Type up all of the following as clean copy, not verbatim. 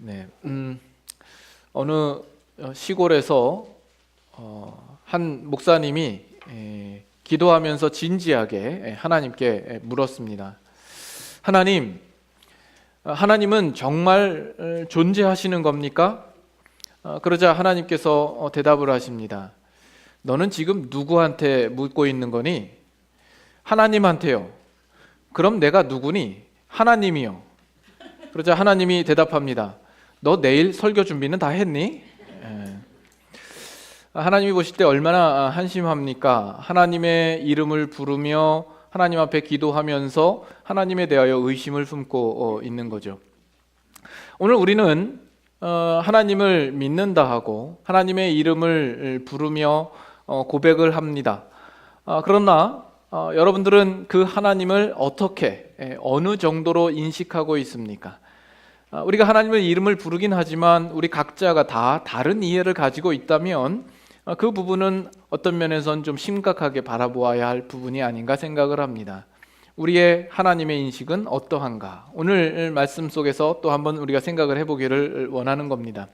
네, 어느 시골에서 한 목사님이 기도하면서 진지하게 하나님께 물었습니다. 하나님은 정말 존재하시는 겁니까? 그러자 하나님께서 대답을 하십니다. 너는 지금 누구한테 묻고 있는 거니? 하나님한테요. 그럼 내가 누구니? 하나님이요. 그러자 하나님이 대답합니다. 너 내일 설교 준비는 다 했니? 하나님이 보실 때 얼마나 한심합니까? 하나님의 이름을 부르며 하나님 앞에 기도하면서 하나님에 대하여 의심을 품고 있는 거죠. 오늘 우리는 하나님을 믿는다 하고 하나님의 이름을 부르며 고백을 합니다. 그러나 여러분들은 그 하나님을 어떻게 어느 정도로 인식하고 있습니까? 우리가 하나님의 이름을 부르긴 하지만 우리 각자가 다 다른 이해를 가지고 있다면 그 부분은 어떤 면에선 좀 심각하게 바라보아야 할 부분이 아닌가 생각을 합니다. 우리의 하나님의 인식은 어떠한가? 오늘 말씀 속에서 또 한번 우리가 생각을 해보기를 원하는 겁니다.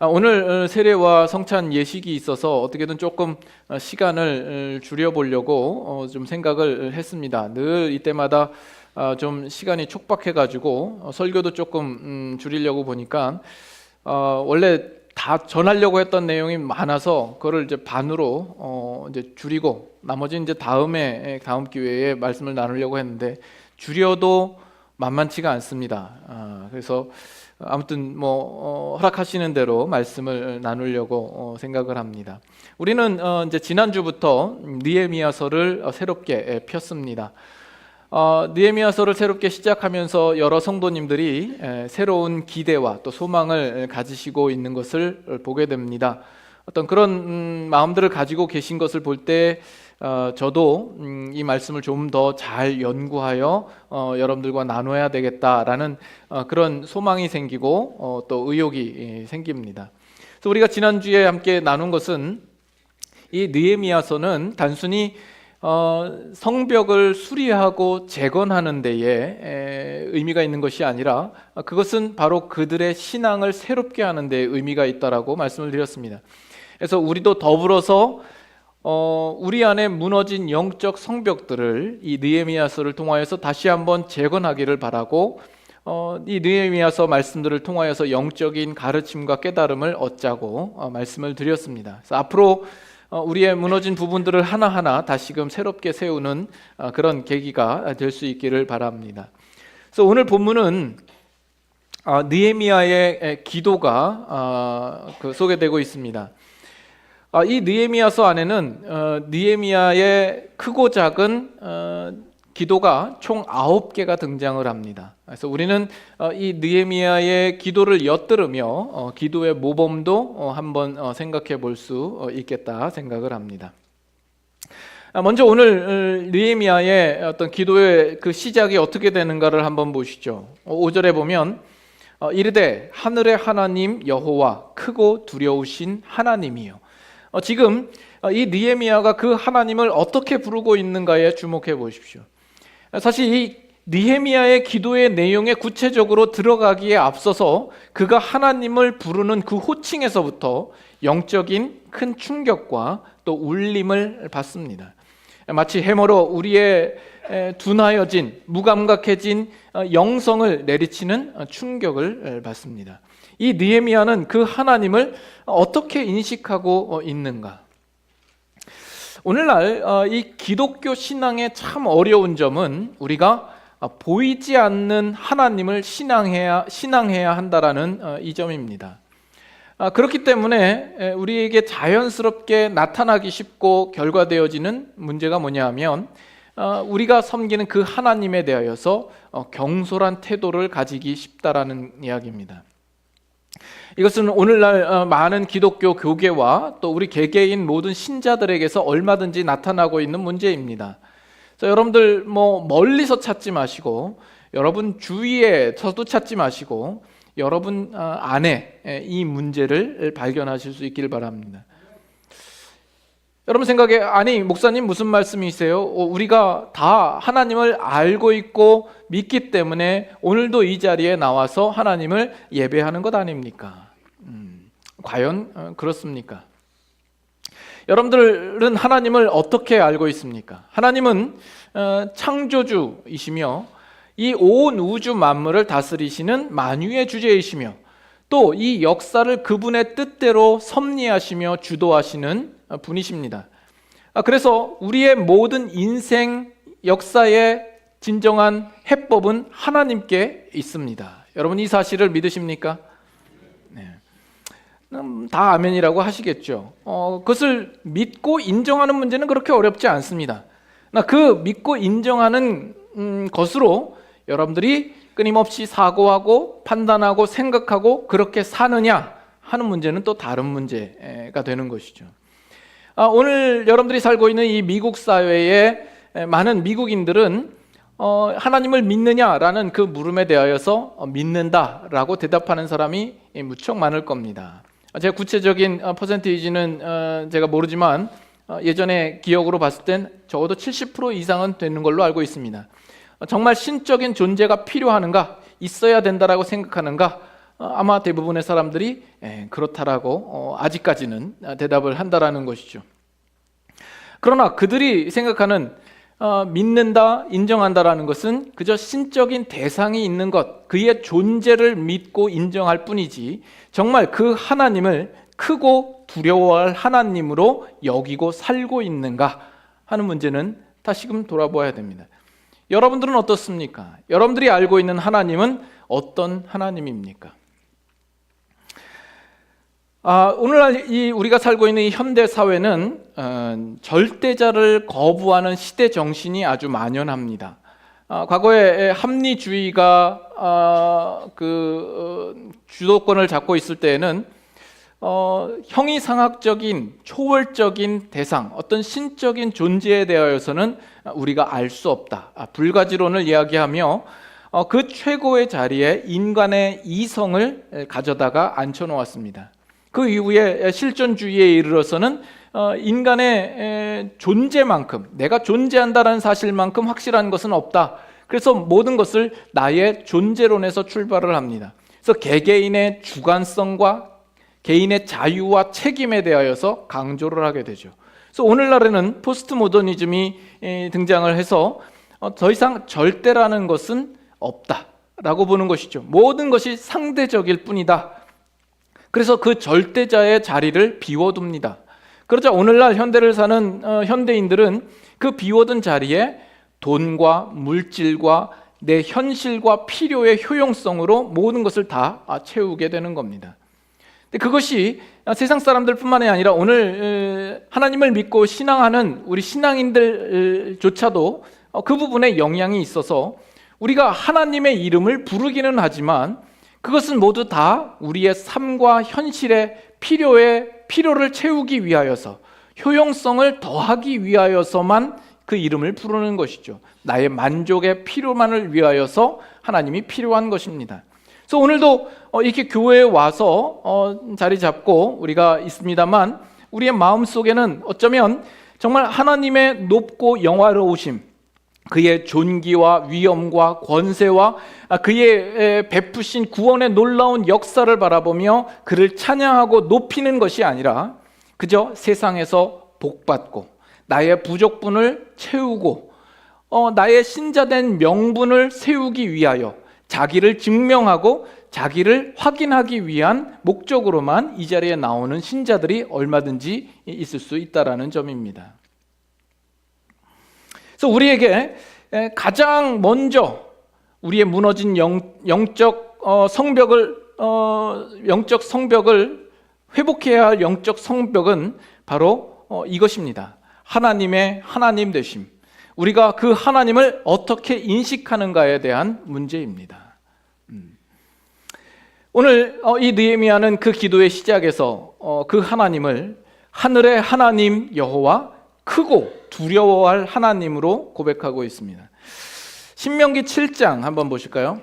오늘 세례와 성찬 예식이 있어서 어떻게든 조금 시간을 줄여보려고 좀 생각을 했습니다. 늘 이때마다 좀 시간이 촉박해가지고 설교도 조금 줄이려고 보니까 원래 다 전하려고 했던 내용이 많아서 그거를 이제 반으로 이제 줄이고 나머지 이제 다음 기회에 말씀을 나누려고 했는데 줄여도 만만치가 않습니다. 그래서 아무튼 허락하시는 대로 말씀을 나누려고 생각을 합니다. 우리는 이제 지난주부터 느헤미야서를 새롭게 폈습니다. 느헤미야서를 새롭게 시작하면서 여러 성도님들이 새로운 기대와 또 소망을 가지시고 있는 것을 보게 됩니다. 어떤 그런 마음들을 가지고 계신 것을 볼 때 저도 이 말씀을 좀 더 잘 연구하여 여러분들과 나눠야 되겠다라는 그런 소망이 생기고 또 의욕이 생깁니다. 그래서 우리가 지난주에 함께 나눈 것은 이 느헤미야서는 단순히 성벽을 수리하고 재건하는 데에 의미가 있는 것이 아니라 그것은 바로 그들의 신앙을 새롭게 하는 데에 의미가 있다라고 말씀을 드렸습니다. 그래서 우리도 더불어서 우리 안에 무너진 영적 성벽들을 이 느헤미야서를 통하여서 다시 한번 재건하기를 바라고 이 느헤미야서 말씀들을 통하여서 영적인 가르침과 깨달음을 얻자고 말씀을 드렸습니다. 그래서 앞으로 우리의 무너진 부분들을 하나하나 다시금 새롭게 세우는 그런 계기가 될 수 있기를 바랍니다. 그래서 오늘 본문은 느헤미야의 기도가 소개되고 있습니다. 이 느헤미야서 안에는 느헤미야의 크고 작은 기도가 총 9개가 등장을 합니다. 그래서 우리는 이 느헤미야의 기도를 엿들으며 기도의 모범도 한번 생각해 볼 수 있겠다 생각을 합니다. 먼저 오늘 느헤미야의 어떤 기도의 그 시작이 어떻게 되는가를 한번 보시죠. 5절에 보면 이르되 하늘의 하나님 여호와 크고 두려우신 하나님이요. 지금 이 느헤미야가 그 하나님을 어떻게 부르고 있는가에 주목해 보십시오. 사실 이 느헤미야의 기도의 내용에 구체적으로 들어가기에 앞서서 그가 하나님을 부르는 그 호칭에서부터 영적인 큰 충격과 또 울림을 받습니다. 마치 해머로 우리의 둔하여진 무감각해진 영성을 내리치는 충격을 받습니다. 이 느헤미야는 그 하나님을 어떻게 인식하고 있는가? 오늘날 이 기독교 신앙의 참 어려운 점은 우리가 보이지 않는 하나님을 신앙해야 한다라는 이 점입니다. 그렇기 때문에 우리에게 자연스럽게 나타나기 쉽고 결과되어지는 문제가 뭐냐 하면 우리가 섬기는 그 하나님에 대하여서 경솔한 태도를 가지기 쉽다라는 이야기입니다. 이것은 오늘날 많은 기독교 교계와 또 우리 개개인 모든 신자들에게서 얼마든지 나타나고 있는 문제입니다. 그래서 여러분들 멀리서 찾지 마시고 여러분 주위에서도 찾지 마시고 여러분 안에 이 문제를 발견하실 수 있기를 바랍니다. 여러분 생각에 아니 목사님 무슨 말씀이세요? 우리가 다 하나님을 알고 있고 믿기 때문에 오늘도 이 자리에 나와서 하나님을 예배하는 것 아닙니까? 과연 그렇습니까? 여러분들은 하나님을 어떻게 알고 있습니까? 하나님은 창조주이시며 이 온 우주 만물을 다스리시는 만유의 주제이시며 또 이 역사를 그분의 뜻대로 섭리하시며 주도하시는 분이십니다. 그래서 우리의 모든 인생 역사의 진정한 해법은 하나님께 있습니다. 여러분 이 사실을 믿으십니까? 네. 다 아멘이라고 하시겠죠. 그것을 믿고 인정하는 문제는 그렇게 어렵지 않습니다. 그 믿고 인정하는 것으로 여러분들이 끊임없이 사고하고 판단하고 생각하고 그렇게 사느냐 하는 문제는 또 다른 문제가 되는 것이죠. 오늘 여러분들이 살고 있는 이 미국 사회에 많은 미국인들은 하나님을 믿느냐라는 그 물음에 대하여서 믿는다라고 대답하는 사람이 무척 많을 겁니다. 제가 구체적인 퍼센테이지는 제가 모르지만 예전에 기억으로 봤을 땐 적어도 70% 이상은 되는 걸로 알고 있습니다. 정말 신적인 존재가 필요하는가, 있어야 된다라고 생각하는가, 아마 대부분의 사람들이 그렇다라고 아직까지는 대답을 한다라는 것이죠. 그러나 그들이 생각하는 믿는다, 인정한다라는 것은 그저 신적인 대상이 있는 것, 그의 존재를 믿고 인정할 뿐이지 정말 그 하나님을 크고 두려워할 하나님으로 여기고 살고 있는가 하는 문제는 다시금 돌아보아야 됩니다. 여러분들은 어떻습니까? 여러분들이 알고 있는 하나님은 어떤 하나님입니까? 오늘날 우리가 살고 있는 이 현대 사회는 절대자를 거부하는 시대 정신이 아주 만연합니다. 과거에 합리주의가 주도권을 잡고 있을 때에는 형이상학적인 초월적인 대상, 어떤 신적인 존재에 대하여서는 우리가 알 수 없다, 불가지론을 이야기하며 그 최고의 자리에 인간의 이성을 가져다가 앉혀놓았습니다. 그 이후에 실존주의에 이르러서는 인간의 존재만큼, 내가 존재한다는 사실만큼 확실한 것은 없다. 그래서 모든 것을 나의 존재론에서 출발을 합니다. 그래서 개개인의 주관성과 개인의 자유와 책임에 대하여서 강조를 하게 되죠. 그래서 오늘날에는 포스트 모더니즘이 등장을 해서 더 이상 절대라는 것은 없다라고 보는 것이죠. 모든 것이 상대적일 뿐이다. 그래서 그 절대자의 자리를 비워둡니다. 그러자 오늘날 현대를 사는 현대인들은 그 비워둔 자리에 돈과 물질과 내 현실과 필요의 효용성으로 모든 것을 다 채우게 되는 겁니다. 그것이 세상 사람들뿐만이 아니라 오늘 하나님을 믿고 신앙하는 우리 신앙인들조차도 그 부분에 영향이 있어서 우리가 하나님의 이름을 부르기는 하지만 그것은 모두 다 우리의 삶과 현실의 필요를 채우기 위하여서, 효용성을 더하기 위하여서만 그 이름을 부르는 것이죠. 나의 만족의 필요만을 위하여서 하나님이 필요한 것입니다. 그래서 오늘도 이렇게 교회에 와서 자리 잡고 우리가 있습니다만 우리의 마음속에는 어쩌면 정말 하나님의 높고 영화로우심, 그의 존귀와 위엄과 권세와 그의 베푸신 구원의 놀라운 역사를 바라보며 그를 찬양하고 높이는 것이 아니라 그저 세상에서 복받고 나의 부족분을 채우고 나의 신자된 명분을 세우기 위하여 자기를 증명하고 자기를 확인하기 위한 목적으로만 이 자리에 나오는 신자들이 얼마든지 있을 수 있다는 점입니다. 그래서 우리에게 가장 먼저 우리의 무너진 영적 성벽을 회복해야 할 영적 성벽은 바로 이것입니다. 하나님의 하나님 되심. 우리가 그 하나님을 어떻게 인식하는가에 대한 문제입니다. 오늘 이 느헤미야는 그 기도의 시작에서 그 하나님을 하늘의 하나님 여호와, 크고 두려워할 하나님으로 고백하고 있습니다. 신명기 7장 한번 보실까요?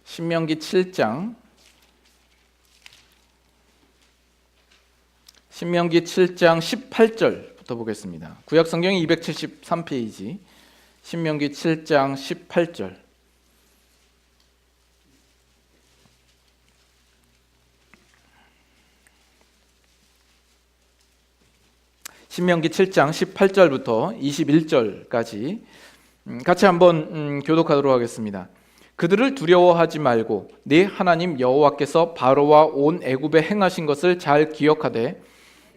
신명기 7장 신명기 7장 18절부터 보겠습니다. 구약 성경이 273페이지, 신명기 7장 18절. 신명기 7장 18절부터 21절까지 같이 한번 교독하도록 하겠습니다. 그들을 두려워하지 말고 네 하나님 여호와께서 바로와 온 애굽에 행하신 것을 잘 기억하되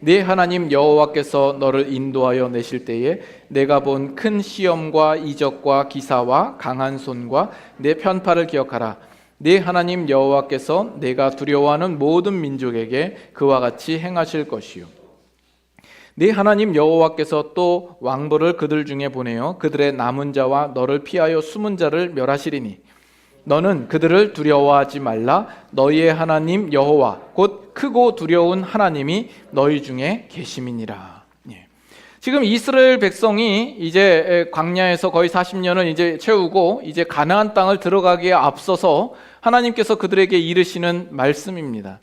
네 하나님 여호와께서 너를 인도하여 내실 때에 내가 본 큰 시험과 이적과 기사와 강한 손과 내 편파를 기억하라. 네 하나님 여호와께서 내가 두려워하는 모든 민족에게 그와 같이 행하실 것이요. 네 하나님 여호와께서 또 왕벌을 그들 중에 보내어 그들의 남은 자와 너를 피하여 숨은 자를 멸하시리니 너는 그들을 두려워하지 말라. 너희의 하나님 여호와 곧 크고 두려운 하나님이 너희 중에 계심이니라. 지금 이스라엘 백성이 이제 광야에서 거의 40년을 이제 채우고 이제 가나안 땅을 들어가기에 앞서서 하나님께서 그들에게 이르시는 말씀입니다.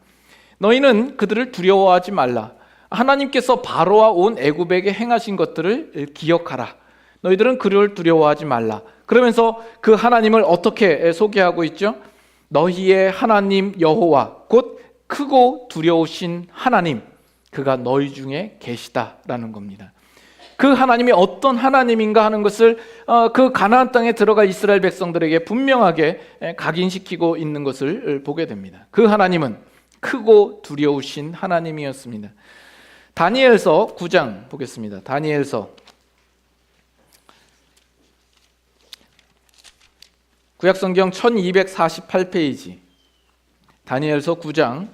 너희는 그들을 두려워하지 말라. 하나님께서 바로와 온 애굽에게 행하신 것들을 기억하라. 너희들은 그를 두려워하지 말라. 그러면서 그 하나님을 어떻게 소개하고 있죠? 너희의 하나님 여호와 곧 크고 두려우신 하나님, 그가 너희 중에 계시다라는 겁니다. 그 하나님이 어떤 하나님인가 하는 것을 그 가나안 땅에 들어가 이스라엘 백성들에게 분명하게 각인시키고 있는 것을 보게 됩니다. 그 하나님은 크고 두려우신 하나님이었습니다. 다니엘서 9장 보겠습니다. 다니엘서 구약성경 1248페이지, 다니엘서 9장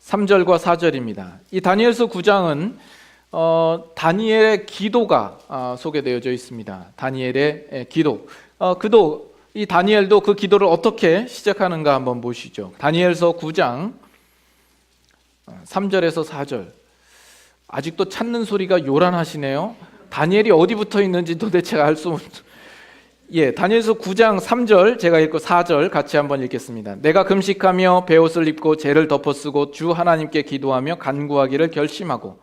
3절과 4절입니다. 이 다니엘서 9장은 다니엘의 기도가 소개되어져 있습니다. 다니엘의 기도. 이 다니엘도 그 기도를 어떻게 시작하는가 한번 보시죠. 다니엘서 9장 3절에서 4절. 아직도 찾는 소리가 요란하시네요. 다니엘이 어디 붙어 있는지 도대체 알 수 없는. 다니엘서 9장 3절 제가 읽고 4절 같이 한번 읽겠습니다. 내가 금식하며 베옷을 입고 죄를 덮어쓰고 주 하나님께 기도하며 간구하기를 결심하고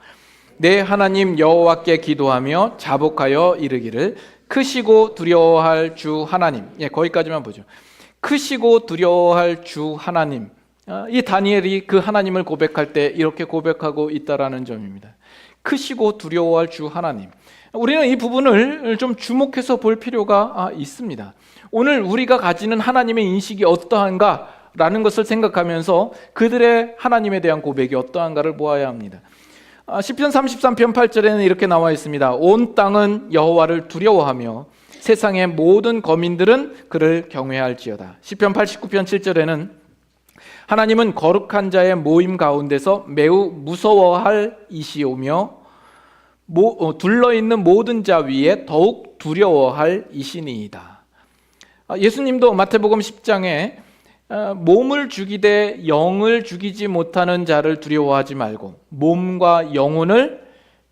내 하나님 여호와께 기도하며 자복하여 이르기를 크시고 두려워할 주 하나님. 거기까지만 보죠. 크시고 두려워할 주 하나님. 이 다니엘이 그 하나님을 고백할 때 이렇게 고백하고 있다라는 점입니다. 크시고 두려워할 주 하나님. 우리는 이 부분을 좀 주목해서 볼 필요가 있습니다. 오늘 우리가 가지는 하나님의 인식이 어떠한가라는 것을 생각하면서 그들의 하나님에 대한 고백이 어떠한가를 보아야 합니다. 시편 33편 8절에는 이렇게 나와 있습니다. 온 땅은 여호와를 두려워하며 세상의 모든 거민들은 그를 경외할지어다. 시편 89편 7절에는 하나님은 거룩한 자의 모임 가운데서 매우 무서워할 이시오며 둘러있는 모든 자 위에 더욱 두려워할 이시니이다. 예수님도 마태복음 10장에 몸을 죽이되 영을 죽이지 못하는 자를 두려워하지 말고 몸과 영혼을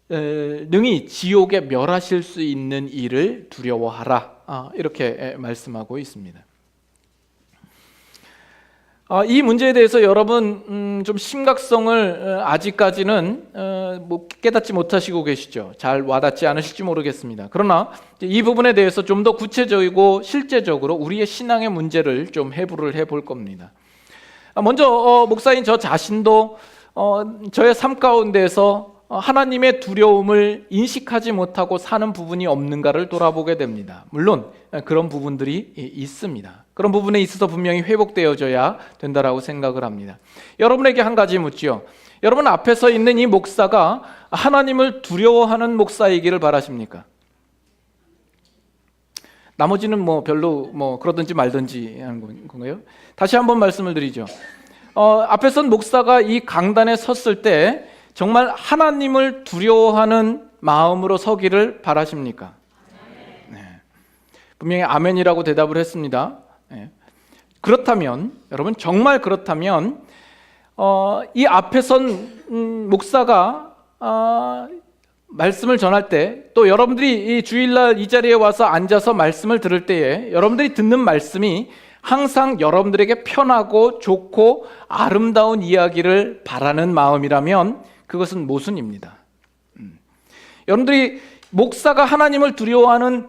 능히 지옥에 멸하실 수 있는 이를 두려워하라. 이렇게 말씀하고 있습니다. 이 문제에 대해서 여러분 좀 심각성을 아직까지는 깨닫지 못하시고 계시죠. 잘 와닿지 않으실지 모르겠습니다. 그러나 이 부분에 대해서 좀 더 구체적이고 실제적으로 우리의 신앙의 문제를 좀 해부를 해볼 겁니다. 먼저 목사인 저 자신도 저의 삶 가운데서 하나님의 두려움을 인식하지 못하고 사는 부분이 없는가를 돌아보게 됩니다. 물론 그런 부분들이 있습니다. 그런 부분에 있어서 분명히 회복되어져야 된다라고 생각을 합니다. 여러분에게 한 가지 묻지요. 여러분 앞에 서 있는 이 목사가 하나님을 두려워하는 목사이기를 바라십니까? 나머지는 별로 그러든지 말든지 하는 건가요? 다시 한번 말씀을 드리죠. 앞에 선 목사가 이 강단에 섰을 때 정말 하나님을 두려워하는 마음으로 서기를 바라십니까? 네. 분명히 아멘이라고 대답을 했습니다. 네. 그렇다면 여러분 정말 그렇다면 이 앞에 선 목사가 말씀을 전할 때 또 여러분들이 이 주일날 이 자리에 와서 앉아서 말씀을 들을 때에 여러분들이 듣는 말씀이 항상 여러분들에게 편하고 좋고 아름다운 이야기를 바라는 마음이라면 그것은 모순입니다. 여러분들이 목사가 하나님을 두려워하는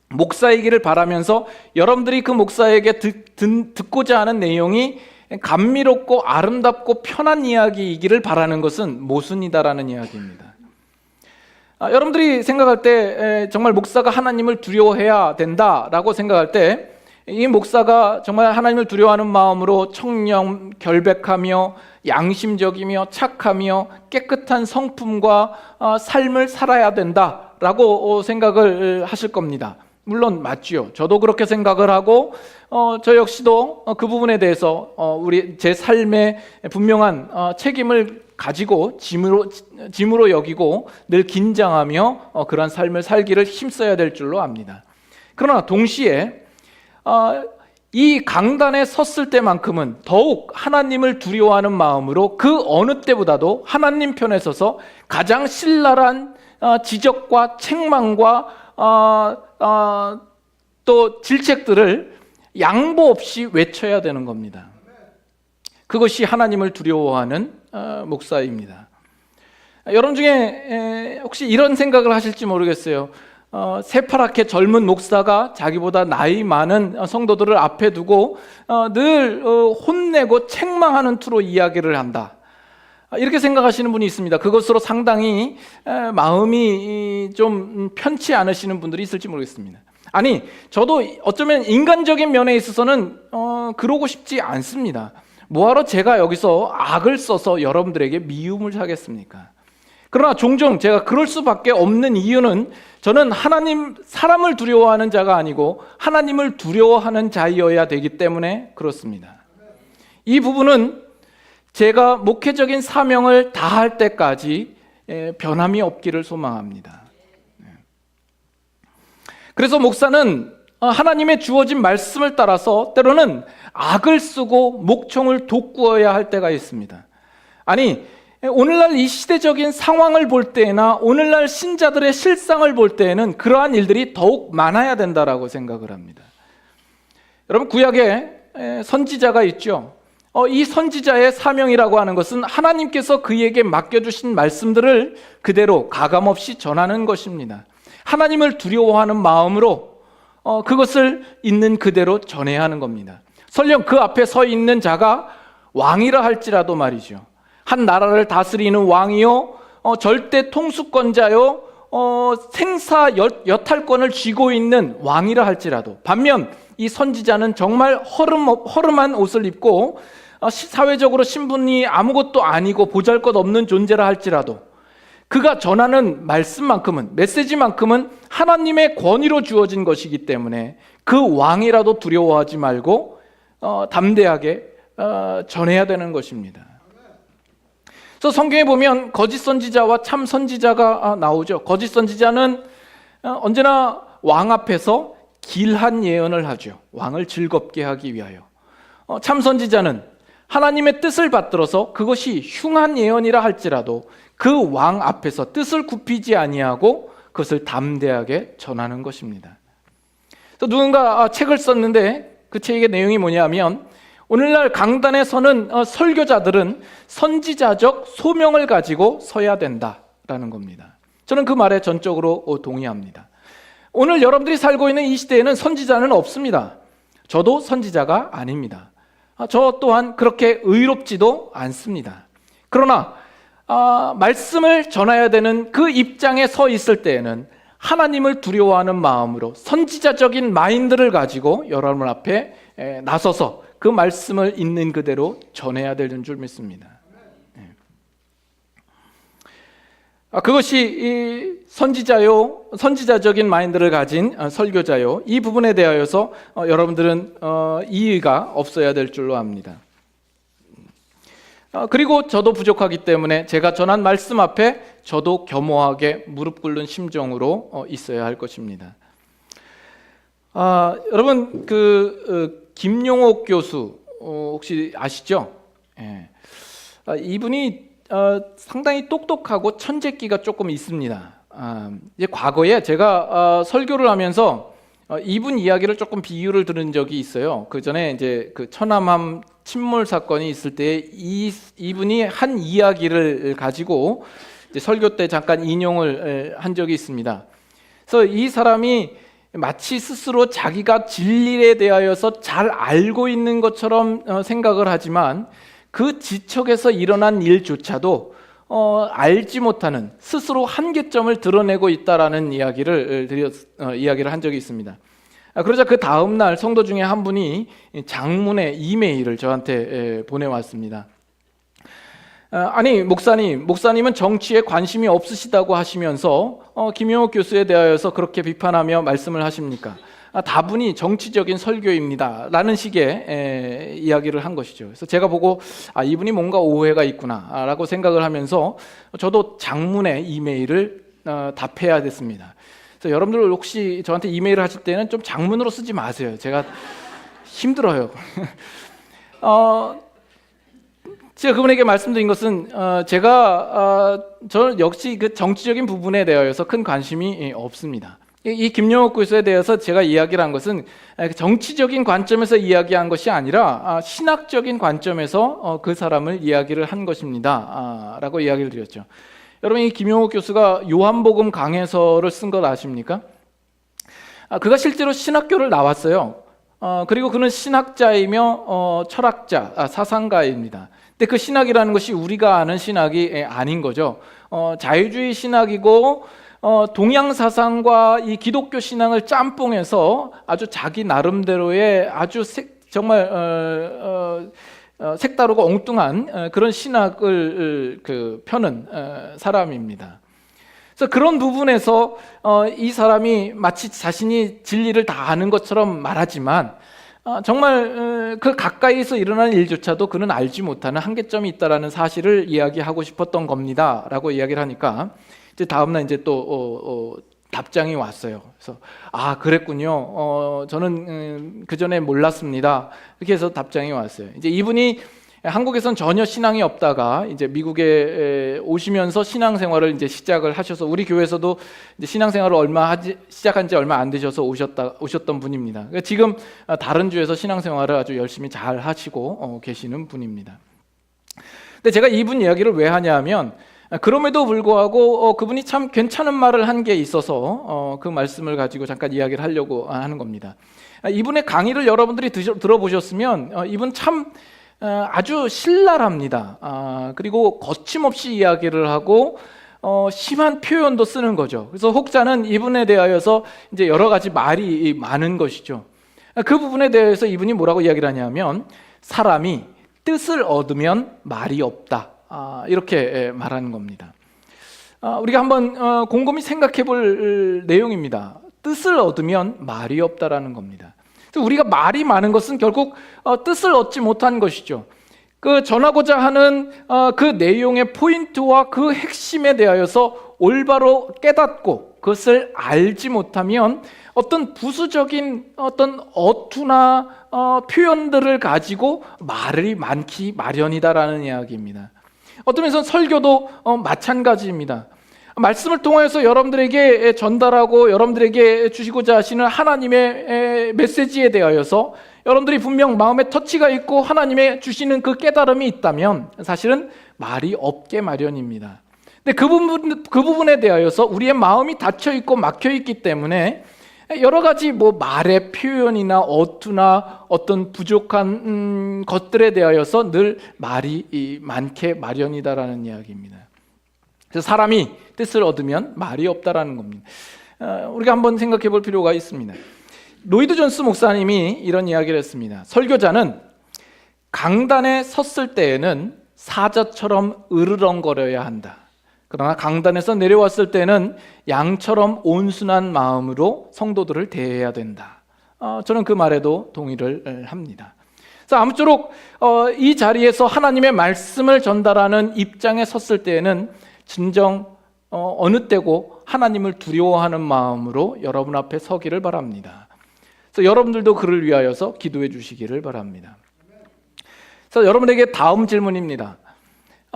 목사이기를 바라면서 여러분들이 그 목사에게 듣고자 하는 내용이 감미롭고 아름답고 편한 이야기이기를 바라는 것은 모순이다라는 이야기입니다. 여러분들이 생각할 때 정말 목사가 하나님을 두려워해야 된다라고 생각할 때 이 목사가 정말 하나님을 두려워하는 마음으로 청렴, 결백하며 양심적이며 착하며 깨끗한 성품과 삶을 살아야 된다라고 생각을 하실 겁니다. 물론 맞지요. 저도 그렇게 생각을 하고 저 역시도 그 부분에 대해서 제 삶에 분명한 책임을 가지고 짐으로 여기고 늘 긴장하며 그러한 삶을 살기를 힘써야 될 줄로 압니다. 그러나 동시에 이 강단에 섰을 때만큼은 더욱 하나님을 두려워하는 마음으로 그 어느 때보다도 하나님 편에 서서 가장 신랄한 지적과 책망과 또 질책들을 양보 없이 외쳐야 되는 겁니다. 그것이 하나님을 두려워하는 목사입니다. 여러분 중에 혹시 이런 생각을 하실지 모르겠어요. 새파랗게 젊은 목사가 자기보다 나이 많은 성도들을 앞에 두고 늘 혼내고 책망하는 투로 이야기를 한다. 이렇게 생각하시는 분이 있습니다. 그것으로 상당히 마음이 좀 편치 않으시는 분들이 있을지 모르겠습니다. 아니, 저도 어쩌면 인간적인 면에 있어서는 그러고 싶지 않습니다. 뭐하러 제가 여기서 악을 써서 여러분들에게 미움을 사겠습니까? 그러나 종종 제가 그럴 수밖에 없는 이유는 저는 사람을 두려워하는 자가 아니고 하나님을 두려워하는 자이어야 되기 때문에 그렇습니다. 이 부분은 제가 목회적인 사명을 다할 때까지 변함이 없기를 소망합니다. 그래서 목사는 하나님의 주어진 말씀을 따라서 때로는 악을 쓰고 목청을 돋구어야 할 때가 있습니다. 아니, 오늘날 이 시대적인 상황을 볼 때나 오늘날 신자들의 실상을 볼 때에는 그러한 일들이 더욱 많아야 된다라고 생각을 합니다. 여러분, 구약에 선지자가 있죠. 이 선지자의 사명이라고 하는 것은 하나님께서 그에게 맡겨주신 말씀들을 그대로 가감없이 전하는 것입니다. 하나님을 두려워하는 마음으로 그것을 있는 그대로 전해야 하는 겁니다. 설령 그 앞에 서 있는 자가 왕이라 할지라도 말이죠. 한 나라를 다스리는 왕이요, 절대 통수권자요, 생사 여탈권을 쥐고 있는 왕이라 할지라도, 반면 이 선지자는 정말 허름한 옷을 입고 사회적으로 신분이 아무것도 아니고 보잘것없는 존재라 할지라도 그가 전하는 말씀만큼은, 메시지만큼은 하나님의 권위로 주어진 것이기 때문에 그 왕이라도 두려워하지 말고 담대하게 전해야 되는 것입니다. 그래서 성경에 보면 거짓 선지자와 참 선지자가 나오죠. 거짓 선지자는 언제나 왕 앞에서 길한 예언을 하죠. 왕을 즐겁게 하기 위하여. 참 선지자는 하나님의 뜻을 받들어서 그것이 흉한 예언이라 할지라도 그 왕 앞에서 뜻을 굽히지 아니하고 그것을 담대하게 전하는 것입니다. 또 누군가 책을 썼는데 그 책의 내용이 뭐냐면 오늘날 강단에 서는 설교자들은 선지자적 소명을 가지고 서야 된다라는 겁니다. 저는 그 말에 전적으로 동의합니다. 오늘 여러분들이 살고 있는 이 시대에는 선지자는 없습니다. 저도 선지자가 아닙니다. 저 또한 그렇게 의롭지도 않습니다. 그러나 말씀을 전해야 되는 그 입장에 서 있을 때에는 하나님을 두려워하는 마음으로 선지자적인 마인드를 가지고 여러분 앞에 나서서 그 말씀을 있는 그대로 전해야 되는 줄 믿습니다. 그것이 이 선지자적인 마인드를 가진 설교자요, 이 부분에 대하여서 여러분들은 이의가 없어야 될 줄로 압니다. 그리고 저도 부족하기 때문에 제가 전한 말씀 앞에 저도 겸허하게 무릎 꿇는 심정으로 있어야 할 것입니다. 여러분 김용옥 교수 혹시 아시죠? 예. 이분이 상당히 똑똑하고 천재기가 조금 있습니다. 이제 과거에 제가 설교를 하면서 이분 이야기를 조금 비유를 들은 적이 있어요. 그 전에 이제 그 천안함 침몰 사건이 있을 때 이분이 한 이야기를 가지고 이제 설교 때 잠깐 인용을 한 적이 있습니다. 그래서 이 사람이 마치 스스로 자기가 진리에 대하여서 잘 알고 있는 것처럼 생각을 하지만 그 지척에서 일어난 일조차도 알지 못하는 스스로 한계점을 드러내고 있다라는 이야기를 한 적이 있습니다. 그러자 그 다음 날 성도 중에 한 분이 장문의 이메일을 저한테 보내왔습니다. 아니 목사님은 정치에 관심이 없으시다고 하시면서 김용옥 교수에 대하여서 그렇게 비판하며 말씀을 하십니까? 다분히 정치적인 설교입니다 라는 식의 이야기를 한 것이죠. 그래서 제가 보고 이분이 뭔가 오해가 있구나 라고 생각을 하면서 저도 장문의 이메일을 답해야 됐습니다. 그래서 여러분들 혹시 저한테 이메일을 하실 때는 좀 장문으로 쓰지 마세요. 제가 힘들어요. 제가 그분에게 말씀드린 것은 저는 역시 그 정치적인 부분에 대하여서 큰 관심이 없습니다. 이 김용옥 교수에 대해서 제가 이야기를 한 것은 정치적인 관점에서 이야기한 것이 아니라 신학적인 관점에서 그 사람을 이야기를 한 것입니다 라고 이야기를 드렸죠. 여러분, 이 김용옥 교수가 요한복음 강해서를 쓴 것 아십니까? 그가 실제로 신학교를 나왔어요. 그리고 그는 신학자이며 철학자, 사상가입니다. 근데 그 신학이라는 것이 우리가 아는 신학이 아닌 거죠. 자유주의 신학이고 동양 사상과 이 기독교 신앙을 짬뽕해서 아주 자기 나름대로의 아주 정말 색다르고 엉뚱한 그런 신학을 펴는 사람입니다. 그래서 그런 부분에서 이 사람이 마치 자신이 진리를 다 아는 것처럼 말하지만 정말 그 가까이서 일어나는 일조차도 그는 알지 못하는 한계점이 있다라는 사실을 이야기하고 싶었던 겁니다라고 이야기를 하니까 이제 다음날 이제 또 답장이 왔어요. 그래서 그랬군요. 저는 그 전에 몰랐습니다. 이렇게 해서 답장이 왔어요. 이제 이분이 한국에선 전혀 신앙이 없다가 이제 미국에 오시면서 신앙생활을 이제 시작을 하셔서 우리 교회에서도 이제 신앙생활을 시작한 지 얼마 안 되셔서 오셨던 분입니다. 그러니까 지금 다른 주에서 신앙생활을 아주 열심히 잘 하시고 계시는 분입니다. 근데 제가 이분 이야기를 왜 하냐면 그럼에도 불구하고 그분이 참 괜찮은 말을 한 게 있어서 그 말씀을 가지고 잠깐 이야기를 하려고 하는 겁니다. 이분의 강의를 여러분들이 들어보셨으면 이분 참 아주 신랄합니다. 그리고 거침없이 이야기를 하고 심한 표현도 쓰는 거죠. 그래서 혹자는 이분에 대하여서 이제 여러 가지 말이 많은 것이죠. 그 부분에 대해서 이분이 뭐라고 이야기를 하냐면 사람이 뜻을 얻으면 말이 없다. 이렇게 말하는 겁니다. 우리가 한번 곰곰이 생각해 볼 내용입니다. 뜻을 얻으면 말이 없다라는 겁니다. 우리가 말이 많은 것은 결국 뜻을 얻지 못한 것이죠. 그 전하고자 하는 그 내용의 포인트와 그 핵심에 대하여서 올바로 깨닫고 그것을 알지 못하면 어떤 부수적인 어떤 어투나 표현들을 가지고 말이 많기 마련이다라는 이야기입니다. 어떤 면에서는 설교도 마찬가지입니다. 말씀을 통해서 여러분들에게 전달하고 여러분들에게 주시고자 하시는 하나님의 메시지에 대하여서 여러분들이 분명 마음에 터치가 있고 하나님의 주시는 그 깨달음이 있다면 사실은 말이 없게 마련입니다. 근데 그 부분에 대하여서 우리의 마음이 닫혀 있고 막혀 있기 때문에 여러 가지 말의 표현이나 어투나 어떤 부족한 것들에 대하여서 늘 말이 많게 마련이다라는 이야기입니다. 그래서 사람이 뜻을 얻으면 말이 없다라는 겁니다. 우리가 한번 생각해 볼 필요가 있습니다. 로이드 존스 목사님이 이런 이야기를 했습니다. 설교자는 강단에 섰을 때에는 사자처럼 으르렁거려야 한다. 그러나 강단에서 내려왔을 때는 양처럼 온순한 마음으로 성도들을 대해야 된다. 저는 그 말에도 동의를 합니다. 그래서 아무쪼록 이 자리에서 하나님의 말씀을 전달하는 입장에 섰을 때에는 진정 어느 때고 하나님을 두려워하는 마음으로 여러분 앞에 서기를 바랍니다. 그래서 여러분들도 그를 위하여서 기도해 주시기를 바랍니다. 그래서 여러분에게 다음 질문입니다.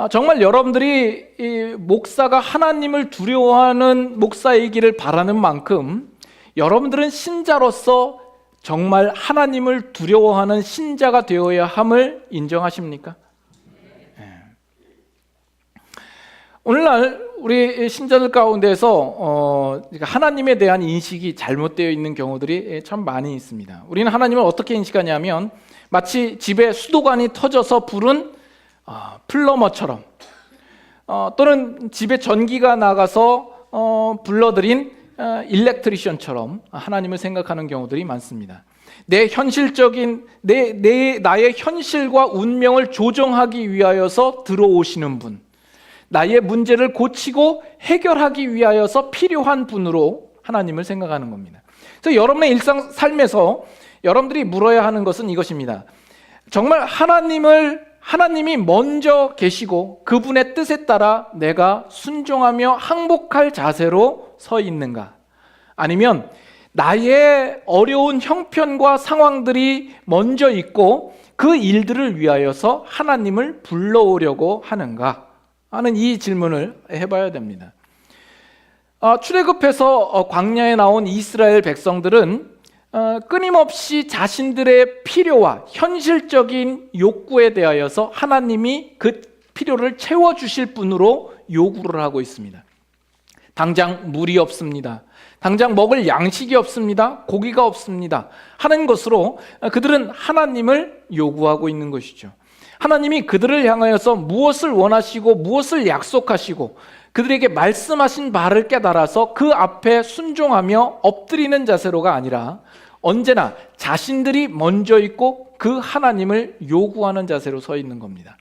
정말 여러분들이 이 목사가 하나님을 두려워하는 목사이기를 바라는 만큼 여러분들은 신자로서 정말 하나님을 두려워하는 신자가 되어야 함을 인정하십니까? 오늘날 우리 신자들 가운데서 하나님에 대한 인식이 잘못되어 있는 경우들이 참 많이 있습니다. 우리는 하나님을 어떻게 인식하냐면 마치 집에 수도관이 터져서 부른 플러머처럼, 또는 집에 전기가 나가서 불러들인 일렉트리션처럼 하나님을 생각하는 경우들이 많습니다. 내 현실적인 나의 현실과 운명을 조정하기 위하여서 들어오시는 분, 나의 문제를 고치고 해결하기 위하여서 필요한 분으로 하나님을 생각하는 겁니다. 그래서 여러분의 일상 삶에서 여러분들이 물어야 하는 것은 이것입니다. 정말 하나님이 먼저 계시고 그분의 뜻에 따라 내가 순종하며 항복할 자세로 서 있는가? 아니면 나의 어려운 형편과 상황들이 먼저 있고 그 일들을 위하여서 하나님을 불러오려고 하는가 하는 이 질문을 해봐야 됩니다. 출애굽해서 광야에 나온 이스라엘 백성들은 끊임없이 자신들의 필요와 현실적인 욕구에 대하여서 하나님이 그 필요를 채워주실 분으로 요구를 하고 있습니다. 당장 물이 없습니다. 당장 먹을 양식이 없습니다. 고기가 없습니다. 하는 것으로 그들은 하나님을 요구하고 있는 것이죠. 하나님이 그들을 향하여서 무엇을 원하시고 무엇을 약속하시고 그들에게 말씀하신 바를 깨달아서 그 앞에 순종하며 엎드리는 자세로가 아니라 언제나 자신들이 먼저 있고 그 하나님을 요구하는 자세로 서 있는 겁니다.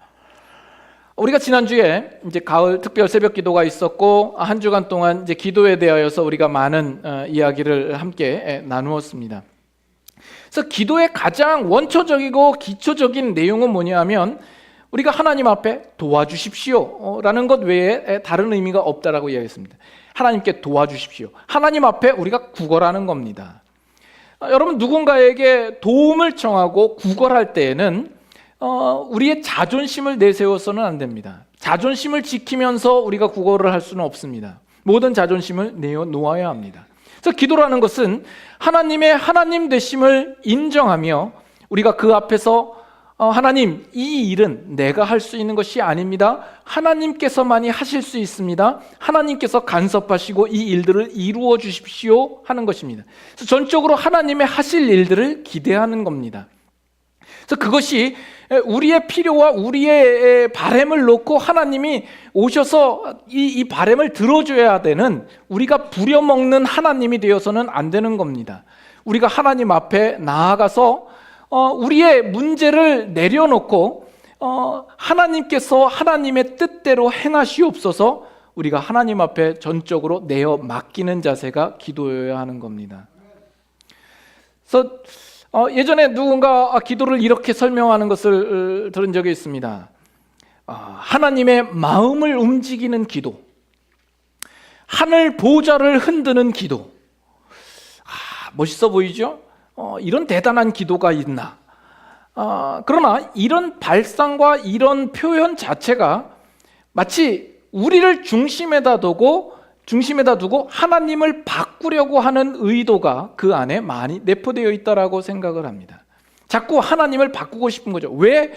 우리가 지난주에 이제 가을 특별 새벽 기도가 있었고 한 주간 동안 이제 기도에 대하여서 우리가 많은 이야기를 함께 나누었습니다. 그래서 기도의 가장 원초적이고 기초적인 내용은 뭐냐면 우리가 하나님 앞에 도와주십시오 라는 것 외에 다른 의미가 없다라고 이야기했습니다. 하나님께 도와주십시오. 하나님 앞에 우리가 구걸하는 겁니다. 여러분, 누군가에게 도움을 청하고 구걸할 때에는 우리의 자존심을 내세워서는 안 됩니다. 자존심을 지키면서 우리가 구걸을 할 수는 없습니다. 모든 자존심을 내어놓아야 합니다. 그래서 기도라는 것은 하나님의 하나님 되심을 인정하며 우리가 그 앞에서 하나님, 이 일은 내가 할 수 있는 것이 아닙니다. 하나님께서만이 하실 수 있습니다. 하나님께서 간섭하시고 이 일들을 이루어 주십시오 하는 것입니다. 그래서 전적으로 하나님의 하실 일들을 기대하는 겁니다. 그래서 그것이 우리의 필요와 우리의 바램을 놓고 하나님이 오셔서 이 바램을 들어줘야 되는, 우리가 부려먹는 하나님이 되어서는 안 되는 겁니다. 우리가 하나님 앞에 나아가서 우리의 문제를 내려놓고 하나님께서 하나님의 뜻대로 행하시옵소서, 우리가 하나님 앞에 전적으로 내어 맡기는 자세가 기도여야 하는 겁니다. 그래서 예전에 누군가 기도를 이렇게 설명하는 것을 들은 적이 있습니다. 하나님의 마음을 움직이는 기도, 하늘 보좌를 흔드는 기도. 멋있어 보이죠? 이런 대단한 기도가 있나? 그러나 이런 발상과 이런 표현 자체가 마치 우리를 중심에다 두고 하나님을 바꾸려고 하는 의도가 그 안에 많이 내포되어 있다라고 생각을 합니다. 자꾸 하나님을 바꾸고 싶은 거죠. 왜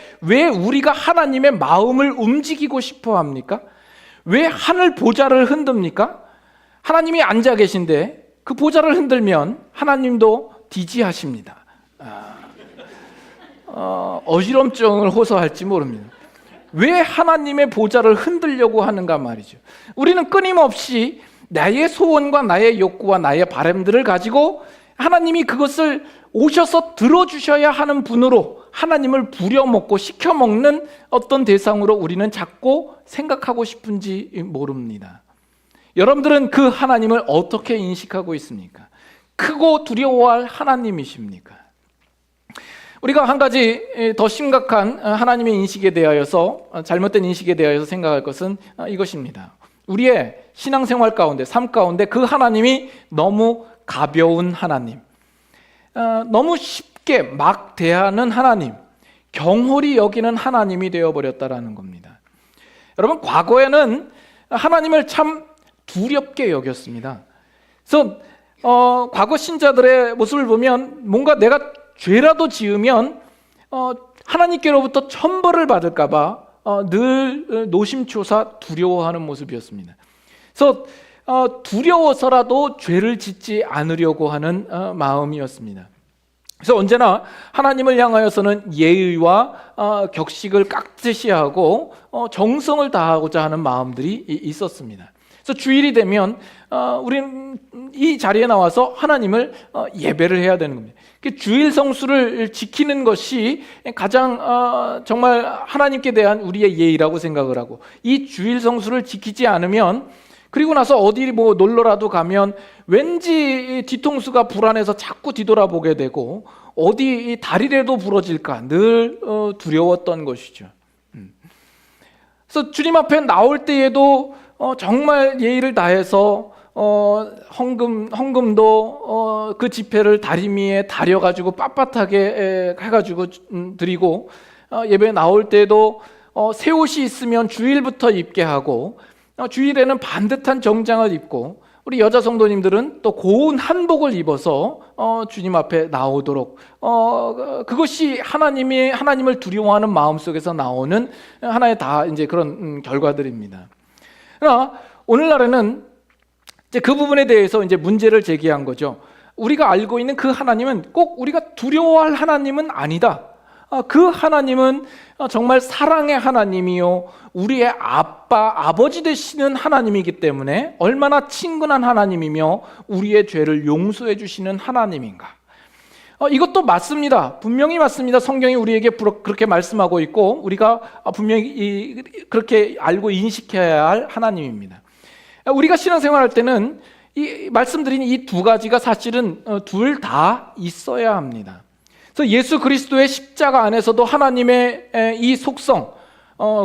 우리가 하나님의 마음을 움직이고 싶어 합니까? 왜 하늘 보좌를 흔듭니까? 하나님이 앉아 계신데 그 보좌를 흔들면 하나님도 디지하십니다. 어지럼증을 호소할지 모릅니다. 왜 하나님의 보좌를 흔들려고 하는가 말이죠. 우리는 끊임없이 나의 소원과 나의 욕구와 나의 바람들을 가지고 하나님이 그것을 오셔서 들어주셔야 하는 분으로 하나님을 부려먹고 시켜먹는 어떤 대상으로 우리는 자꾸 생각하고 싶은지 모릅니다. 여러분들은 그 하나님을 어떻게 인식하고 있습니까? 크고 두려워할 하나님이십니까? 우리가 한 가지 더 심각한 하나님의 인식에 대하여서, 잘못된 인식에 대하여서 생각할 것은 이것입니다. 우리의 신앙생활 가운데, 삶 가운데 그 하나님이 너무 가벼운 하나님, 너무 쉽게 막 대하는 하나님, 경홀히 여기는 하나님이 되어버렸다라는 겁니다. 여러분, 과거에는 하나님을 참 두렵게 여겼습니다. 그래서 과거 신자들의 모습을 보면 뭔가 내가 죄라도 지으면 하나님께로부터 천벌을 받을까봐 늘 노심초사 두려워하는 모습이었습니다. 그래서 두려워서라도 죄를 짓지 않으려고 하는 마음이었습니다. 그래서 언제나 하나님을 향하여서는 예의와 격식을 깍듯이하고 정성을 다하고자 하는 마음들이 있었습니다. 그래서 주일이 되면 우리는 이 자리에 나와서 하나님을 예배를 해야 되는 겁니다. 주일 성수를 지키는 것이 가장 정말 하나님께 대한 우리의 예의라고 생각을 하고, 이 주일 성수를 지키지 않으면, 그리고 나서 어디 놀러라도 가면 왠지 뒤통수가 불안해서 자꾸 뒤돌아보게 되고 어디 다리라도 부러질까 늘 두려웠던 것이죠. 그래서 주님 앞에 나올 때에도 정말 예의를 다해서 헌금도 그 지폐를 다리미에 다려가지고 빳빳하게 해가지고 드리고, 예배 나올 때도 새 옷이 있으면 주일부터 입게 하고, 주일에는 반듯한 정장을 입고, 우리 여자 성도님들은 또 고운 한복을 입어서 주님 앞에 나오도록, 그것이 하나님을 두려워하는 마음 속에서 나오는 하나의 다 이제 그런 결과들입니다. 그러나 오늘날에는 이제 그 부분에 대해서 이제 문제를 제기한 거죠. 우리가 알고 있는 그 하나님은 꼭 우리가 두려워할 하나님은 아니다. 그 하나님은 정말 사랑의 하나님이요, 우리의 아버지 되시는 하나님이기 때문에 얼마나 친근한 하나님이며 우리의 죄를 용서해 주시는 하나님인가. 이것도 맞습니다. 분명히 맞습니다. 성경이 우리에게 그렇게 말씀하고 있고 우리가 분명히 그렇게 알고 인식해야 할 하나님입니다. 우리가 신앙생활할 때는 이 말씀드린 이 두 가지가 사실은 둘 다 있어야 합니다. 그래서 예수 그리스도의 십자가 안에서도 하나님의 이 속성,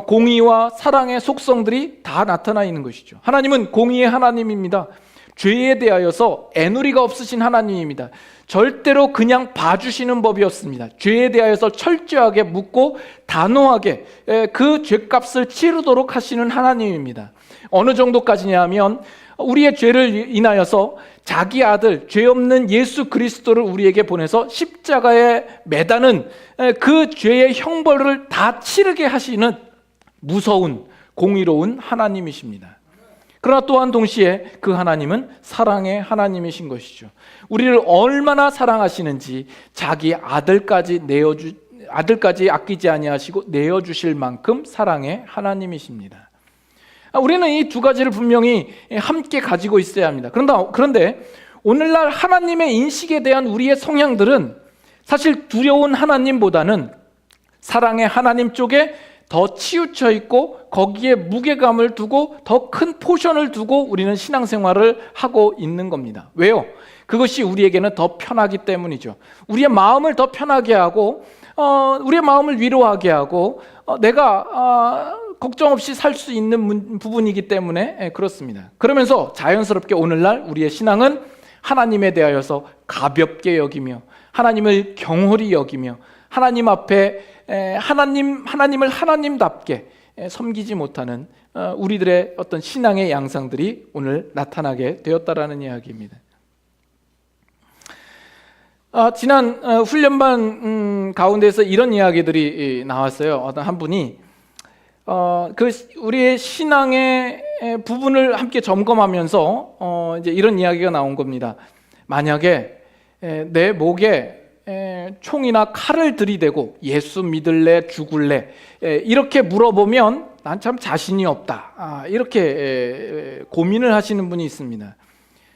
공의와 사랑의 속성들이 다 나타나 있는 것이죠. 하나님은 공의의 하나님입니다. 죄에 대하여서 애누리가 없으신 하나님입니다. 절대로 그냥 봐주시는 법이었습니다. 죄에 대하여서 철저하게 묻고 단호하게 그 죄값을 치르도록 하시는 하나님입니다. 어느 정도까지냐 하면 우리의 죄를 인하여서 자기 아들, 죄 없는 예수 그리스도를 우리에게 보내서 십자가에 매다는 그 죄의 형벌을 다 치르게 하시는 무서운 공의로운 하나님이십니다. 그러나 또한 동시에 그 하나님은 사랑의 하나님이신 것이죠. 우리를 얼마나 사랑하시는지 자기 아들까지 아끼지 아니하시고 내어주실 만큼 사랑의 하나님이십니다. 우리는 이 두 가지를 분명히 함께 가지고 있어야 합니다. 그런데 오늘날 하나님의 인식에 대한 우리의 성향들은 사실 두려운 하나님보다는 사랑의 하나님 쪽에 더 치우쳐 있고 거기에 무게감을 두고 더 큰 포션을 두고 우리는 신앙생활을 하고 있는 겁니다. 왜요? 그것이 우리에게는 더 편하기 때문이죠. 우리의 마음을 더 편하게 하고 우리의 마음을 위로하게 하고 내가 걱정 없이 살 수 있는 부분이기 때문에 그렇습니다. 그러면서 자연스럽게 오늘날 우리의 신앙은 하나님에 대하여서 가볍게 여기며 하나님을 경홀히 여기며 하나님 앞에 하나님을 하나님답게 섬기지 못하는 우리들의 어떤 신앙의 양상들이 오늘 나타나게 되었다라는 이야기입니다. 지난 훈련반 가운데서 이런 이야기들이 나왔어요. 어떤 한 분이 우리의 신앙의 부분을 함께 점검하면서 이제 이런 이야기가 나온 겁니다. 만약에 내 목에 총이나 칼을 들이대고 예수 믿을래 죽을래 이렇게 물어보면 난 참 자신이 없다, 이렇게 고민을 하시는 분이 있습니다.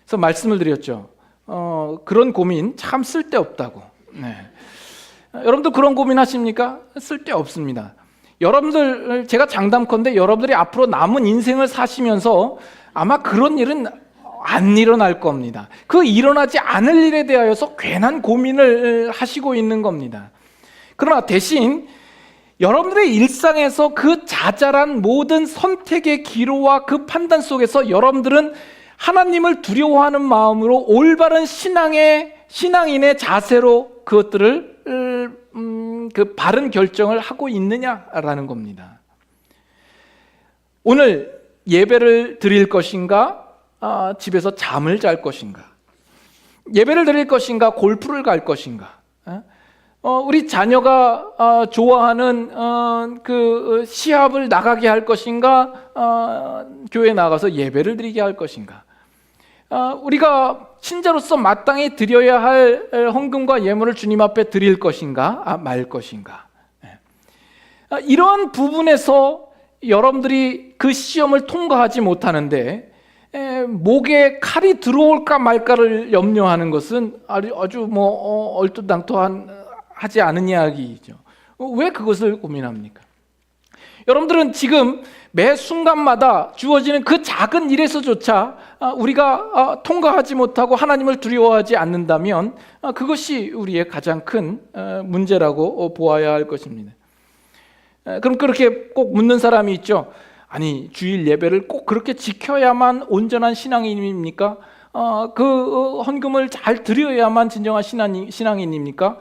그래서 말씀을 드렸죠. 그런 고민 참 쓸데없다고. 네. 여러분들 그런 고민 하십니까? 쓸데없습니다. 여러분들, 제가 장담컨대 여러분들이 앞으로 남은 인생을 사시면서 아마 그런 일은 안 일어날 겁니다. 그 일어나지 않을 일에 대하여서 괜한 고민을 하시고 있는 겁니다. 그러나 대신 여러분들의 일상에서 그 자잘한 모든 선택의 기로와 그 판단 속에서 여러분들은 하나님을 두려워하는 마음으로 올바른 신앙인의 자세로 그것들을 그 바른 결정을 하고 있느냐라는 겁니다. 오늘 예배를 드릴 것인가? 집에서 잠을 잘 것인가? 예배를 드릴 것인가, 골프를 갈 것인가, 우리 자녀가 좋아하는 그 시합을 나가게 할 것인가, 교회에 나가서 예배를 드리게 할 것인가, 우리가 신자로서 마땅히 드려야 할 헌금과 예물을 주님 앞에 드릴 것인가, 말 것인가. 이러한 부분에서 여러분들이 그 시험을 통과하지 못하는데 목에 칼이 들어올까 말까를 염려하는 것은 아주 얼토당토하지 않은 이야기죠. 왜 그것을 고민합니까? 여러분들은 지금 매 순간마다 주어지는 그 작은 일에서조차 우리가 통과하지 못하고 하나님을 두려워하지 않는다면 그것이 우리의 가장 큰 문제라고 보아야 할 것입니다. 그럼 그렇게 꼭 묻는 사람이 있죠. 아니, 주일 예배를 꼭 그렇게 지켜야만 온전한 신앙인입니까? 그 헌금을 잘 드려야만 진정한 신앙인입니까?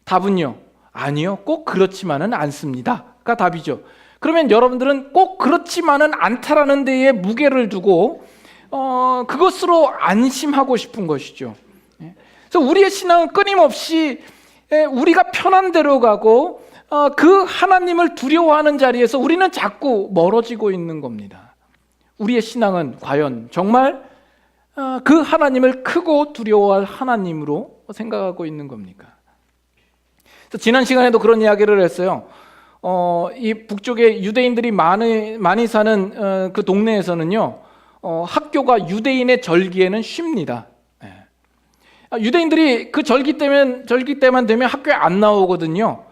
답은요, 아니요, 꼭 그렇지만은 않습니다가 답이죠. 그러면 여러분들은 꼭 그렇지만은 않다라는 데에 무게를 두고 그것으로 안심하고 싶은 것이죠. 그래서 우리의 신앙은 끊임없이 우리가 편한 대로 가고 그 하나님을 두려워하는 자리에서 우리는 자꾸 멀어지고 있는 겁니다. 우리의 신앙은 과연 정말 그 하나님을 크고 두려워할 하나님으로 생각하고 있는 겁니까? 그래서 지난 시간에도 그런 이야기를 했어요. 이 북쪽에 유대인들이 많이 사는 그 동네에서는요, 학교가 유대인의 절기에는 쉽니다. 유대인들이 그 절기 때만 되면 학교에 안 나오거든요.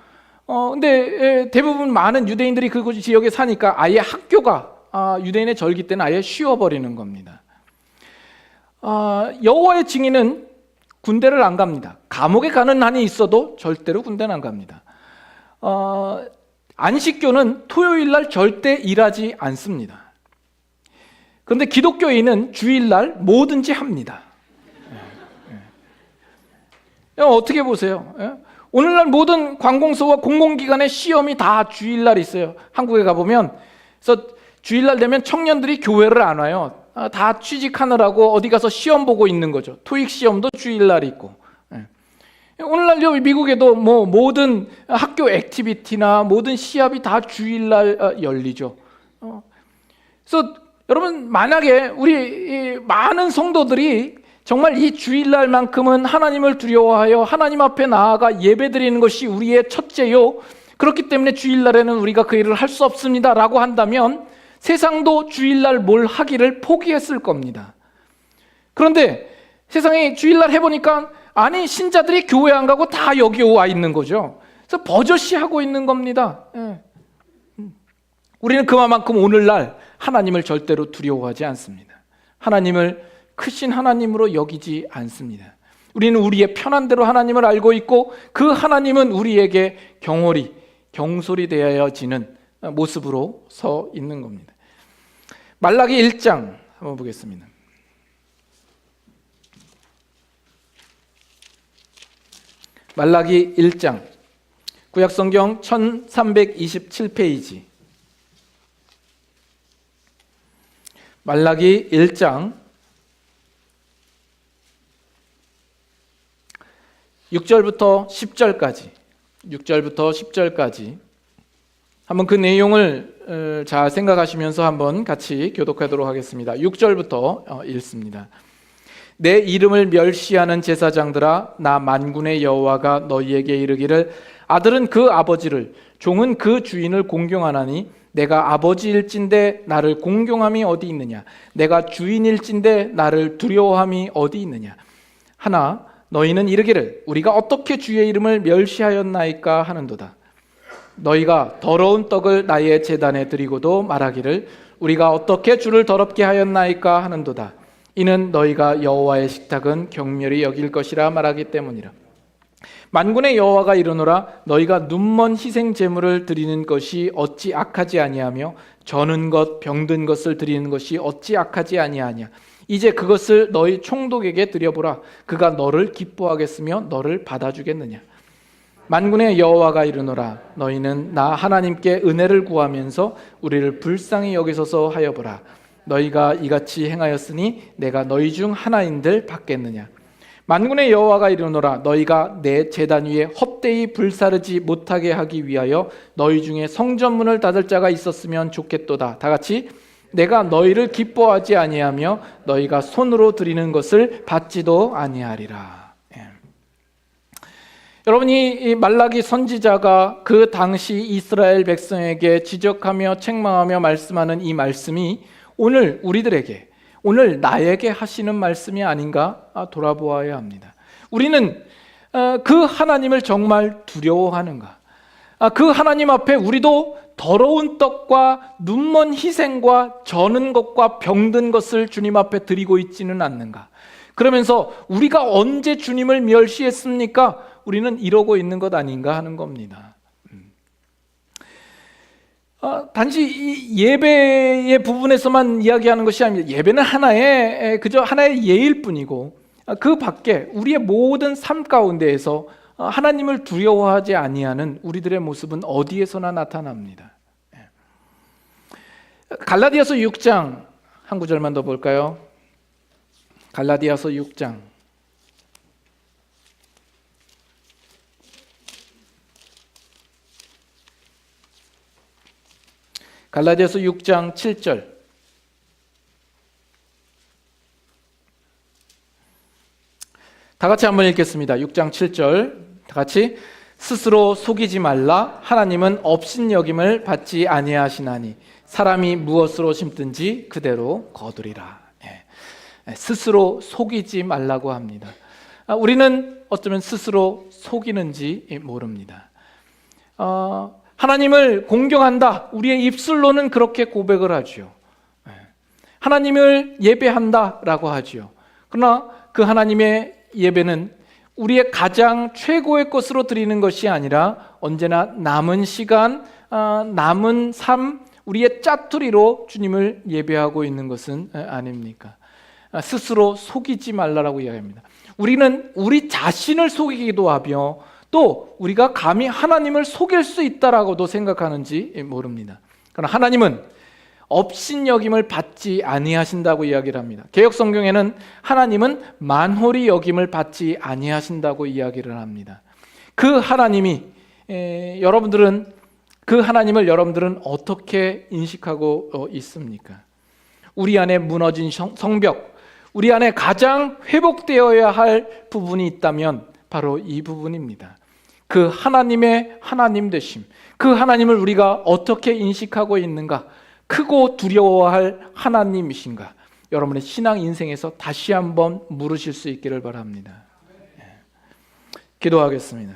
근데 대부분 많은 유대인들이 그 지역에 사니까 아예 학교가 유대인의 절기 때는 아예 쉬어버리는 겁니다. 여호와의 증인은 군대를 안 갑니다. 감옥에 가는 한이 있어도 절대로 군대는 안 갑니다. 안식교는 토요일 날 절대 일하지 않습니다. 그런데 기독교인은 주일 날 뭐든지 합니다. 어떻게 보세요? 오늘날 모든 관공서와 공공기관의 시험이 다 주일날 있어요. 한국에 가보면, 그래서 주일날 되면 청년들이 교회를 안 와요. 다 취직하느라고 어디 가서 시험 보고 있는 거죠. 토익 시험도 주일날 있고. 오늘날 미국에도 모든 학교 액티비티나 모든 시합이 다 주일날 열리죠. 그래서 여러분, 만약에 우리 많은 성도들이 정말 이 주일날만큼은 하나님을 두려워하여 하나님 앞에 나아가 예배드리는 것이 우리의 첫째요, 그렇기 때문에 주일날에는 우리가 그 일을 할 수 없습니다 라고 한다면 세상도 주일날 뭘 하기를 포기했을 겁니다. 그런데 세상에 주일날 해보니까 아니, 신자들이 교회 안 가고 다 여기 와 있는 거죠. 그래서 버젓이하고 있는 겁니다. 우리는 그만큼 오늘날 하나님을 절대로 두려워하지 않습니다. 하나님을 크신 하나님으로 여기지 않습니다. 우리는 우리의 편한 대로 하나님을 알고 있고 그 하나님은 우리에게 경솔이 되어지는 모습으로 서 있는 겁니다. 말라기 1장 한번 보겠습니다. 말라기 1장, 구약성경 1327페이지. 말라기 1장 6절부터 10절까지 한번 그 내용을 잘 생각하시면서 한번 같이 교독하도록 하겠습니다. 6절부터 읽습니다. 내 이름을 멸시하는 제사장들아, 나 만군의 여호와가 너희에게 이르기를 아들은 그 아버지를, 종은 그 주인을 공경하나니 내가 아버지일진데 나를 공경함이 어디 있느냐? 내가 주인일진데 나를 두려워함이 어디 있느냐? 하나 너희는 이르기를 우리가 어떻게 주의 이름을 멸시하였나이까 하는도다. 너희가 더러운 떡을 나의 제단에 드리고도 말하기를 우리가 어떻게 주를 더럽게 하였나이까 하는도다. 이는 너희가 여호와의 식탁은 경멸히 여길 것이라 말하기 때문이라. 만군의 여호와가 이르노라 너희가 눈먼 희생 제물을 드리는 것이 어찌 악하지 아니하며 저는 것 병든 것을 드리는 것이 어찌 악하지 아니하냐. 이제 그것을 너희 총독에게 드려보라. 그가 너를 기뻐하겠으며 너를 받아주겠느냐. 만군의 여호와가 이르노라 너희는 나 하나님께 은혜를 구하면서 우리를 불쌍히 여기소서 하여보라. 너희가 이같이 행하였으니 내가 너희 중 하나인들 받겠느냐. 만군의 여호와가 이르노라 너희가 내 제단 위에 헛되이 불사르지 못하게 하기 위하여 너희 중에 성전문을 닫을 자가 있었으면 좋겠도다. 다 같이 내가 너희를 기뻐하지 아니하며 너희가 손으로 드리는 것을 받지도 아니하리라. 여러분이 이 말라기 선지자가 그 당시 이스라엘 백성에게 지적하며 책망하며 말씀하는 이 말씀이 오늘 우리들에게, 오늘 나에게 하시는 말씀이 아닌가 돌아보아야 합니다. 우리는 그 하나님을 정말 두려워하는가? 그 하나님 앞에 우리도 더러운 떡과 눈먼 희생과 저는 것과 병든 것을 주님 앞에 드리고 있지는 않는가? 그러면서 우리가 언제 주님을 멸시했습니까? 우리는 이러고 있는 것 아닌가 하는 겁니다. 단지 이 예배의 부분에서만 이야기하는 것이 아닙니다. 예배는 그저 하나의 예일 뿐이고 그 밖에 우리의 모든 삶 가운데에서 하나님을 두려워하지 아니하는 우리들의 모습은 어디에서나 나타납니다. 갈라디아서 6장 한 구절만 더 볼까요? 갈라디아서 6장 갈라디아서 6장 7절 다 같이 한번 읽겠습니다. 6장 7절 다 같이 스스로 속이지 말라 하나님은 업신여김을 받지 아니하시나니 사람이 무엇으로 심든지 그대로 거두리라. 스스로 속이지 말라고 합니다. 우리는 어쩌면 스스로 속이는지 모릅니다. 하나님을 공경한다. 우리의 입술로는 그렇게 고백을 하죠. 하나님을 예배한다라고 하죠. 그러나 그 하나님의 예배는 우리의 가장 최고의 것으로 드리는 것이 아니라 언제나 남은 시간, 남은 삶, 우리의 짜투리로 주님을 예배하고 있는 것은 아닙니까? 스스로 속이지 말라라고 이야기합니다. 우리는 우리 자신을 속이기도 하며 또 우리가 감히 하나님을 속일 수 있다라고도 생각하는지 모릅니다. 그러나 하나님은 업신여김을 받지 아니하신다고 이야기를 합니다. 개역 성경에는 하나님은 만홀히 여김을 받지 아니하신다고 이야기를 합니다. 그 하나님이 그 하나님을 여러분들은 어떻게 인식하고 있습니까? 우리 안에 무너진 성벽, 우리 안에 가장 회복되어야 할 부분이 있다면 바로 이 부분입니다. 그 하나님의 하나님 되심, 그 하나님을 우리가 어떻게 인식하고 있는가? 크고 두려워할 하나님이신가? 여러분의 신앙 인생에서 다시 한번 물으실 수 있기를 바랍니다. 기도하겠습니다.